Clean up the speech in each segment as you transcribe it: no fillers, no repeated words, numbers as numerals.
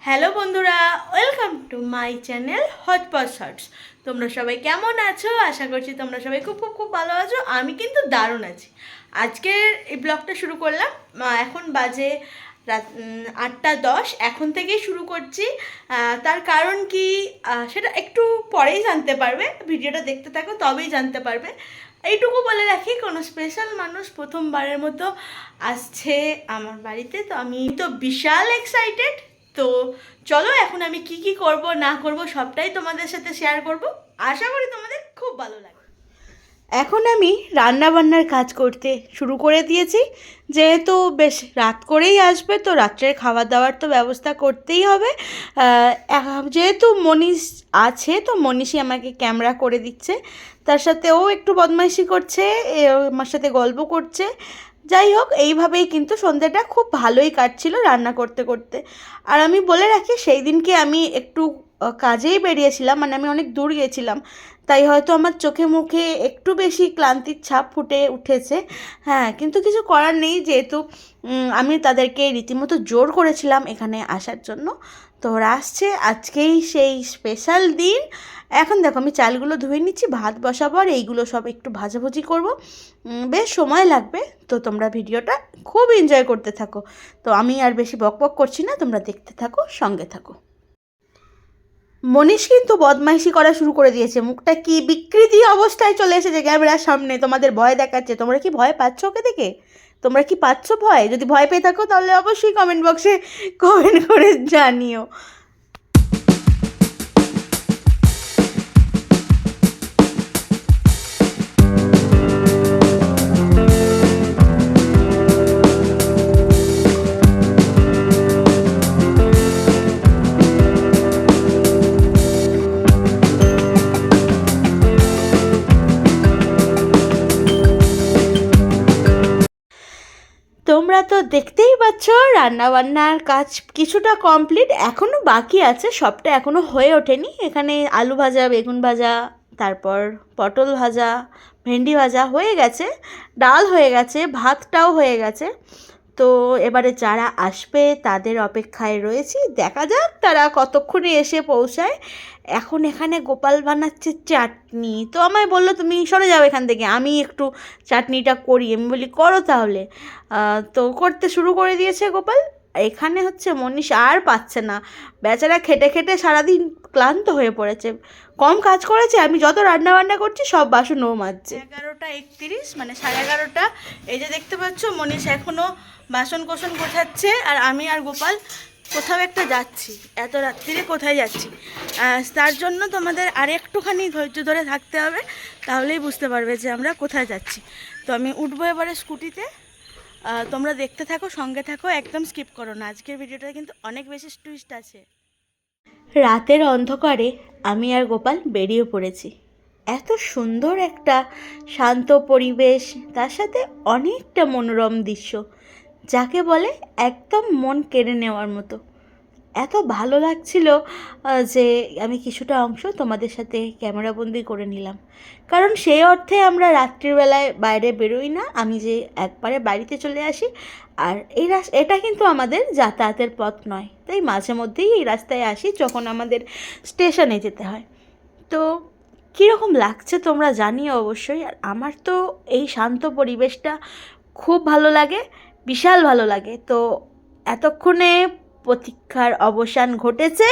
Hello বন্ধুরা, welcome to my channel Hotpot Shorts. তোমরা সবাই কেমন আছো? আশা করছি তোমরা সবাই খুব খুব খুব ভালো আছো। আমি কিন্তু দারুণ আছি। আজকের এই ব্লগটা শুরু করলাম, এখন বাজে রাত 8:10। এখন থেকেই শুরু করছি। তার কারণ কি সেটা একটু পরেই জানতে পারবে, ভিডিওটা দেখতে থাকো তবেই জানতে পারবে। এইটুকু বলে রাখি, কোনো স্পেশাল মানুষ প্রথমবারের মতো আসছে আমার বাড়িতে, তো আমি তো বিশাল এক্সাইটেড। তো চলো, এখন আমি কি কি করব না করব সবটাই তোমাদের সাথে শেয়ার করব। আশা করি তোমাদের খুব ভালো লাগবে। এখন আমি রান্না বান্নার কাজ করতে শুরু করে দিয়েছি। যেহেতু বেশ রাত করেই আসবে, তো রাত্রের খাওয়া দাওয়ার তো ব্যবস্থা করতেই হবে। যেহেতু মনীষ আছে, তো মনীষই আমাকে ক্যামেরা করে দিচ্ছে। তার সাথে ও একটু বদমাইশি করছে, আমার সাথে গল্প করছে। যাই হোক, এইভাবেই কিন্তু সন্ধ্যাটা খুব ভালোই কাটছিল রান্না করতে করতে। আর আমি বলে রাখি, সেই দিনকে আমি একটু কাজেই বেরিয়েছিলাম, মানে আমি অনেক দূর গিয়েছিলাম, তাই হয়তো আমার চোখে মুখে একটু বেশি ক্লান্তির ছাপ ফুটে উঠেছে। হ্যাঁ, কিন্তু কিছু করার নেই, যেহেতু আমি তাদেরকে রীতিমতো জোর করেছিলাম এখানে আসার জন্য। তো ওরা আসছে, আজকেই সেই স্পেশাল দিন। এখন দেখো, আমি চালগুলো ধুয়ে নিচ্ছি, ভাত বসাবো, আর এইগুলো সব একটু ভাজাভুজি করব। বেশ সময় লাগবে, তো তোমরা ভিডিওটা খুব এনজয় করতে থাকো। তো আমি আর বেশি বকবক করছি না, তোমরা দেখতে থাকো, সঙ্গে থাকো। মনীষ কিন্তু বদমাইশি করা শুরু করে দিয়েছে, মুখটা কি বিকৃতি অবস্থায় চলে এসেছে ক্যামেরার সামনে, তোমাদের ভয় দেখাচ্ছে। তোমরা কি ভয় পাচ্ছ ওকে দেখে? তোমরা কি পাচ্ছ ভয়? যদি ভয় পেয়ে থাকো তাহলে অবশ্যই কমেন্ট বক্সে কমেন্ট করে জানিও। তোমরা তো দেখতেই পাচ্ছ রান্নাবান্নার কাজ কিছুটা কমপ্লিট, এখনও বাকি আছে, সবটা এখনও হয়ে ওঠেনি। এখানে আলু ভাজা, বেগুন ভাজা, তারপর পটল ভাজা, ভেন্ডি ভাজা হয়ে গেছে, ডাল হয়ে গেছে, ভাতটাও হয়ে গেছে। তো এবারে যারা আসবে তাদের অপেক্ষায় রয়েছি, দেখা যাক তারা কতক্ষণে এসে পৌঁছায়। এখন এখানে গোপাল বানাচ্ছে চাটনি, তো আমায় বললো তুমি সরে যাও এখান থেকে, আমি একটু চাটনিটা করি। আমি বলি করো তাহলে। তো করতে শুরু করে দিয়েছে গোপাল। এখানে হচ্ছে মনীষ আর পাচ্ছে না, বেচারা খেটে খেটে সারাদিন ক্লান্ত হয়ে পড়েছে, কম কাজ করেছে। আমি যত রান্না বান্না করছি সব বাসন ও মাজছে। 11:31, মানে 11:30। এই যে দেখতে পাচ্ছ, মনীষ এখনও বাসন কোসন গোছাচ্ছে, আর আমি আর গোপাল কোথাও একটা যাচ্ছি। এত রাত্রিরে কোথায় যাচ্ছি, তার জন্য তোমাদের আর একটুখানি ধৈর্য ধরে থাকতে হবে, তাহলেই বুঝতে পারবে যে আমরা কোথায় যাচ্ছি। তো আমি উঠবো এবারে স্কুটিতে, তোমরা দেখতে থাকো, সঙ্গে থাকো, একদম স্কিপ করো না। আজকের ভিডিওটা কিন্তু অনেক বেশি টুইস্ট আছে। রাতের অন্ধকারে আমি আর গোপাল বেরিয়ে পড়েছি। এত সুন্দর একটা শান্ত পরিবেশ, তার সাথে অনেকটা মনোরম দৃশ্য, যাকে বলে একদম মন কেড়ে নেওয়ার মতো। এত ভালো লাগছিল যে আমি কিছুটা অংশ তোমাদের সাথে ক্যামেরাবন্দি করে নিলাম। কারণ সেই অর্থে আমরা রাত্রিবেলায় বাইরে বেরোই না, আমি যে একবারে বাড়িতে চলে আসি। আর এটা কিন্তু আমাদের যাতায়াতের পথ নয়, তাই মাঝে মধ্যেই এই রাস্তায় আসি যখন আমাদের স্টেশনে যেতে হয়। তো কীরকম লাগছে তোমরা জানিও অবশ্যই। আর আমার তো এই শান্ত পরিবেশটা খুব ভালো লাগে, বিশাল ভালো লাগে। তো এতক্ষণে প্রতীক্ষার অবসান ঘটেছে,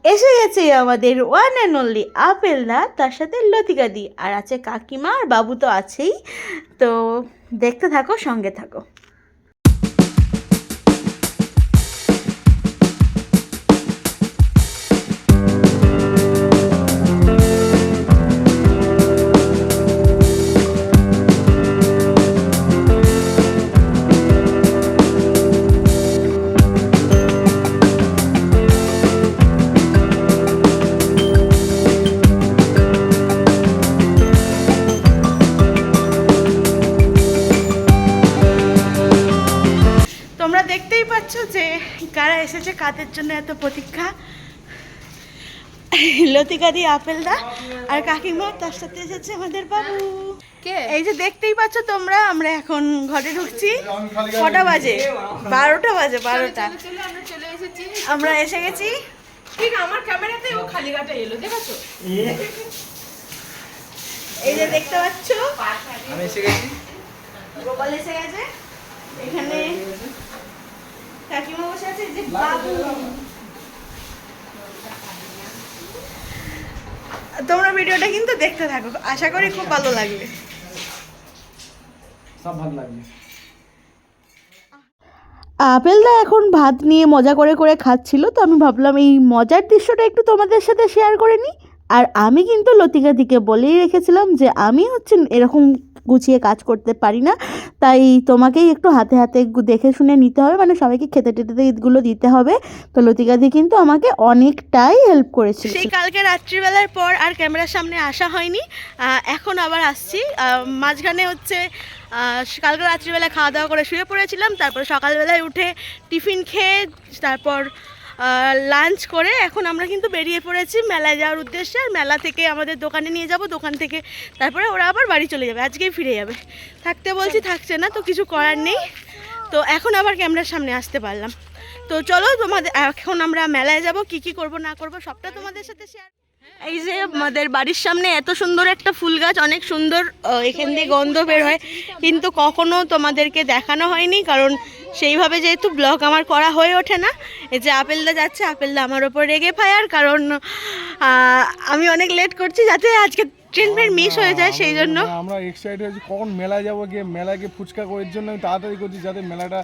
এসে গেছে আমাদের ওয়ান অ্যান্ড অনলি আপেলদা, তার সাথে লতিকাদি, আর আছে কাকিমা, আর বাবু তো আছেই। তো দেখতে থাকো, সঙ্গে থাকো। তোমরা দেখতেই পাচ্ছ যে কারা এসেছে, কাদের জন্য এত প্রতীক্ষা। লতিকাদি, আপেলদা আর কাকিমা, তার সাথে এসেছে আমাদের বাবু। এই যে দেখতেই পাচ্ছ তোমরা, আমরা এখন ঘরে ঢুকছি। কটা বাজে? 12টা বাজে, 12টা। আমরা এসে গেছি। ঠিক আমার ক্যামেরাতে ও খালি গাটা এলো, দেখেছো? এই যে দেখতে পাচ্ছ আমি এসে গেছি। গোপাল এসে গেছে। এখানে কাকিমা বসে আছে। এই যে বাবু, তোমরা ভিডিওটা কিন্তু দেখতে থাকো, আশা করি খুব ভালো লাগবে। সব ভালো লাগবে। আপেলদা এখন ভাত নিয়ে মজা করে করে খাচ্ছিল, তো আমি ভাবলাম এই মজার দৃশ্যটা একটু তোমাদের সাথে শেয়ার করে নিই। আর আমি কিন্তু লতিকাদিকে বলেই রেখেছিলাম যে আমি হচ্ছে এরকম গুছিয়ে কাজ করতে পারি না, তাই তোমাকেই একটু হাতে হাতে দেখে শুনে নিতে হবে, মানে সবাইকে খেতে টেতে এগুলো দিতে হবে। তো লতিকাদি কিন্তু আমাকে অনেকটাই হেল্প করেছিল। সেই কালকে রাত্রিবেলার পর আর ক্যামেরার সামনে আসা হয়নি, এখন আবার আসছি। মাঝখানে হচ্ছে কালকে রাত্রিবেলা খাওয়া দাওয়া করে শুয়ে পড়েছিলাম, তারপর সকালবেলায় উঠে টিফিন খেয়ে তারপর লাঞ্চ করে এখন আমরা কিন্তু বেরিয়ে পড়েছি মেলায় যাওয়ার উদ্দেশ্যে। আর মেলা থেকে আমাদের দোকানে নিয়ে যাব, দোকান থেকে তারপরে ওরা আবার বাড়ি চলে যাবে, আজকেই ফিরে যাবে। থাকতে বলছি, থাকছে না, তো কিছু করার নেই। তো এখন আবার ক্যামেরার সামনে আসতে পারলাম। তো চলো তোমাদের এখন আমরা মেলায় যাব, কি কি করব না করব সবটা তোমাদের সাথে শেয়ার। এই যে আমাদের বাড়ির সামনে এত সুন্দর একটা ফুল গাছ, অনেক সুন্দর, এখান দিয়ে গন্ধ বের হয়, কিন্তু কখনো তোমাদেরকে দেখানো হয়নি, কারণ সেইভাবে যেহেতু ব্লগ আমার করা হয়ে ওঠে না। এই যে আপেলদা যাচ্ছে, আপেলদা আমার ওপর রেগে ফায়ার, কারণ আমি অনেক লেট করছি যাতে আজকে ট্রেন মিস হয়ে যায়, সেই জন্য আমরা এক্সাইটেড হয়েছি কখন মেলায় যাবো, গিয়ে মেলায় গিয়ে ফুচকা করার জন্য আমি তাড়াতাড়ি করছি যাতে মেলাটা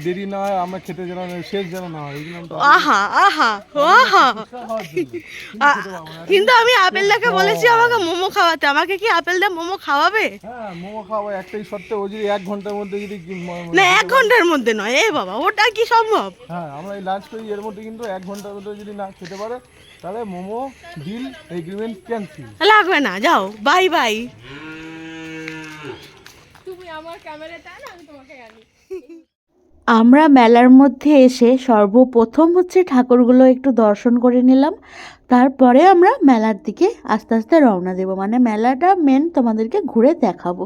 দেরি না হয়, আমরা খেতে যেন শেষ যেন না হয়। আহা আহা আহা, কিন্তু আমি আপেলদাকে বলেছি আমাকে মোমো খাওয়াতে, আমাকে কি আপেলদা মোমো খাওয়াবে? হ্যাঁ মোমো খাওয়া একটাই সত্ত্বে, ও যদি 1 ঘন্টার মধ্যে যদি না 1 ঘন্টার মধ্যে নয়, এ বাবা ওটা কি সম্ভব? হ্যাঁ আমরা এই লাঞ্চ করি, এর মধ্যে কিন্তু 1 ঘন্টার মধ্যে যদি না খেতে পারে তাহলে মোমো ডিল এগ্রিমেন্ট ক্যান্সেল। লাগবে না, যাও বাই বাই। তুমি আমার ক্যামেরাটা আনো, আমি তোমাকে আনি। আমরা মেলার মধ্যে এসে সর্বপ্রথম হচ্ছে ঠাকুরগুলো একটু দর্শন করে নিলাম, তারপরে আমরা মেলার দিকে আস্তে আস্তে রওনা দেব, মানে মেলাটা মেন তোমাদেরকে ঘুরে দেখাবো।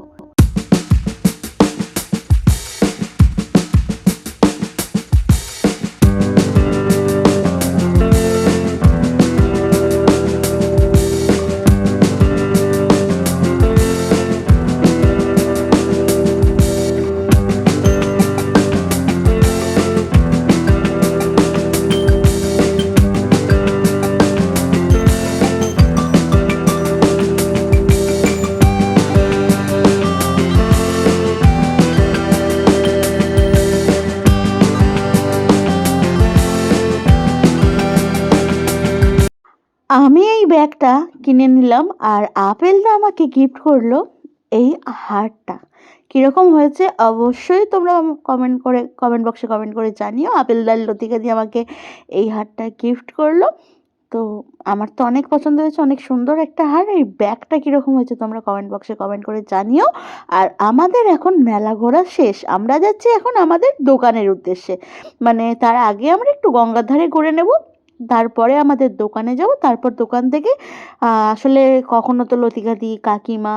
আমি এই ব্যাগটা কিনে নিলাম, আর আপেলদা আমাকে গিফট করলো এই হারটা। কীরকম হয়েছে অবশ্যই তোমরা কমেন্ট বক্সে কমেন্ট করে জানিও। আপেলদার লতিকা দিয়ে আমাকে এই হারটা গিফট করলো, তো আমার তো অনেক পছন্দ হয়েছে, অনেক সুন্দর একটা হার। এই ব্যাগটা কীরকম হয়েছে তোমরা কমেন্ট বক্সে কমেন্ট করে জানিও। আর আমাদের এখন মেলা ঘোরা শেষ, আমরা যাচ্ছি এখন আমাদের দোকানের উদ্দেশ্যে, মানে তার আগে আমরা একটু গঙ্গার ধারে ঘুরে নেব, তারপরে আমাদের দোকানে যাব। তারপর দোকান থেকে আসলে কখনো তো লতিকাদি কাকিমা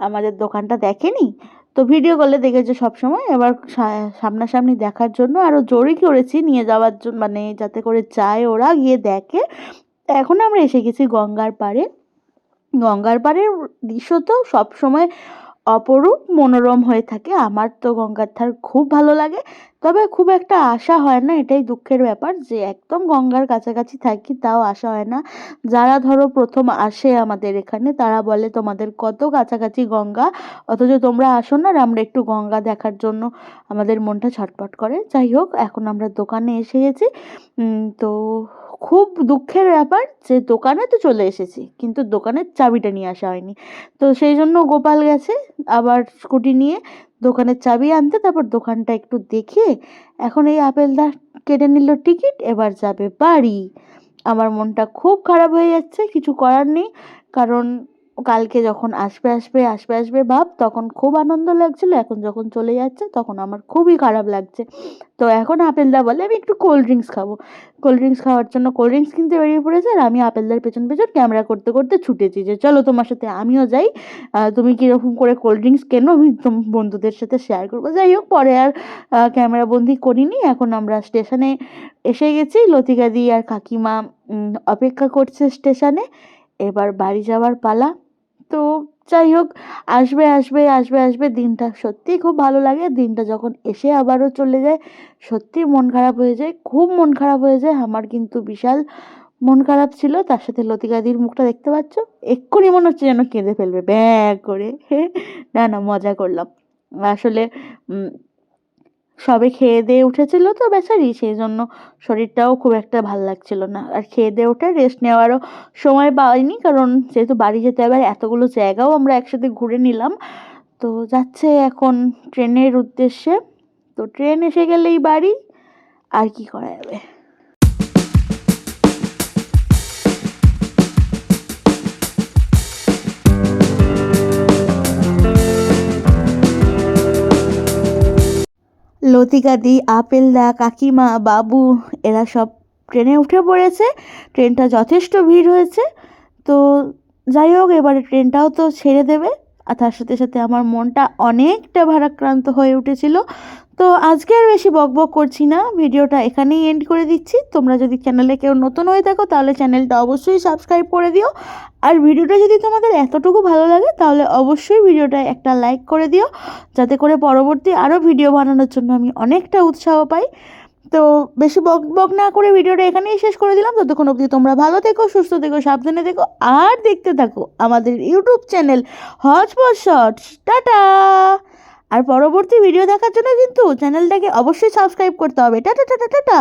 আমাদের দোকানটা দেখেনি, তো ভিডিও কলে দেখেছে সবসময়, এবার সামনাসামনি দেখার জন্য আরও জোরই করেছি নিয়ে যাওয়ার জন্য, মানে যাতে করে যায় ওরা গিয়ে দেখে। এখন আমরা এসে গেছি গঙ্গার পাড়ে। গঙ্গার পাড়ের দৃশ্য তো সবসময় অপরূপ মনোরম হয়ে থাকে, আমার তো গঙ্গার ধার খুব ভালো লাগে, তবে খুব একটা আসা হয় না, এটাই দুঃখের ব্যাপার যে একদম গঙ্গার কাছাকাছি থাকি তাও আসা হয় না। যারা ধরো প্রথম আসে আমাদের এখানে তারা বলে তোমাদের কত কাছাকাছি গঙ্গা, অথচ তোমরা আসো না, আর আমরা একটু গঙ্গা দেখার জন্য আমাদের মনটা ছটফট করে। যাই হোক, এখন আমরা দোকানে এসে গেছি। তো খুব দুঃখের ব্যাপার যে দোকানে তো চলে এসেছি কিন্তু দোকানের চাবিটা নিয়ে আসা হয়নি, তো সেই জন্য গোপাল গেছে আবার স্কুটি নিয়ে দোকানের চাবি আনতে, তারপর দোকানটা একটু দেখে এখন এই আপেলদা কেটে নিল টিকিট, এবার যাবে বাড়ি। আমার মনটা খুব খারাপ হয়ে যাচ্ছে, কিছু করার নেই, কারণ কালকে যখন আসবে ভাব, তখন খুব আনন্দ লাগছিল। এখন যখন চলে যাচ্ছে তখন আমার খুবই খারাপ লাগছে। তো এখন আপেলদা বলে আমি একটু কোল্ড ড্রিঙ্কস খাবো। কোল্ড ড্রিঙ্কস খাওয়ার জন্য কোল্ড ড্রিঙ্কস কিনতে বেরিয়ে পড়েছে, আর আমি আপেলদার পেছন পেছন ক্যামেরা করতে করতে ছুটেছি যে চলো তোমার সাথে আমিও যাই, তুমি কীরকম করে কোল্ড ড্রিঙ্কস কেনো আমি বন্ধুদের সাথে শেয়ার করবো। যাই হোক, পরে আর ক্যামেরা বন্দি করিনি। এখন আমরা স্টেশনে এসে গেছি, লতিকাদি আর কাকিমা অপেক্ষা করছে স্টেশনে। এবার বাড়ি যাওয়ার পালা। তো যাই হোক, আসবে দিনটা সত্যিই খুব ভালো লাগে। দিনটা যখন এসে আবারও চলে যায় সত্যি মন খারাপ হয়ে যায়, খুব মন খারাপ হয়ে যায়। আমার কিন্তু বিশাল মন খারাপ ছিল। তার সাথে লতিকাদির মুখটা দেখতে পাচ্ছ, এক্ষুনি মনে হচ্ছে যেন কেঁদে ফেলবে ব্যাগ করে। না মজা করলাম আসলে। সবে খেয়ে দিয়ে উঠেছিল তো বেচারি, সেই জন্য শরীরটাও খুব একটা ভাল লাগছিল না। আর খেয়ে দিয়ে উঠে রেস্ট নেওয়ারও সময় পাইনি, কারণ যেহেতু বাড়ি যেতে হবে, এতগুলো জায়গাও আমরা একসাথে ঘুরে নিলাম। তো যাচ্ছে এখন ট্রেনের উদ্দেশ্যে। তো ট্রেন এসে গেলেই বাড়ি, আর কি করা যাবে। লতিকাদি, আপেলদা, কাকিমা, বাবু এরা সব ট্রেনে উঠে পড়েছে। ট্রেনটা যথেষ্ট ভিড় হয়েছে। তো যাই হোক, এবারে ট্রেনটাও তো ছেড়ে দেবে। আর তার সাথে সাথে আমার মনটা অনেকটা ভারাক্রান্ত হয়ে উঠেছিল। তো আজকে আর বেশি বকবক করছি না, ভিডিওটা এখানেই এন্ড করে দিচ্ছি। তোমরা যদি চ্যানেলে কেউ নতুন হয়ে থাকো তাহলে চ্যানেলটা অবশ্যই সাবস্ক্রাইব করে দিও। আর ভিডিওটা যদি তোমাদের এতটুকু ভালো লাগে তাহলে অবশ্যই ভিডিওটা একটা লাইক করে দিও, যাতে করে পরবর্তী আরও ভিডিও বানানোর জন্য আমি অনেকটা উৎসাহ পাই। তো বেশি বক না করে ভিডিওটা এখানেই শেষ করে দিলাম। ততক্ষণ অবধি তোমরা ভালো থেকো, সুস্থ থেকো, সাবধানে থেকো, আর দেখতে থাকো আমাদের ইউটিউব চ্যানেল হজপট শর্টস। টাটা। আর পরবর্তী ভিডিও দেখার জন্য কিন্তু চ্যানেলটাকে অবশ্যই সাবস্ক্রাইব করতে হবে। Tata tata tata.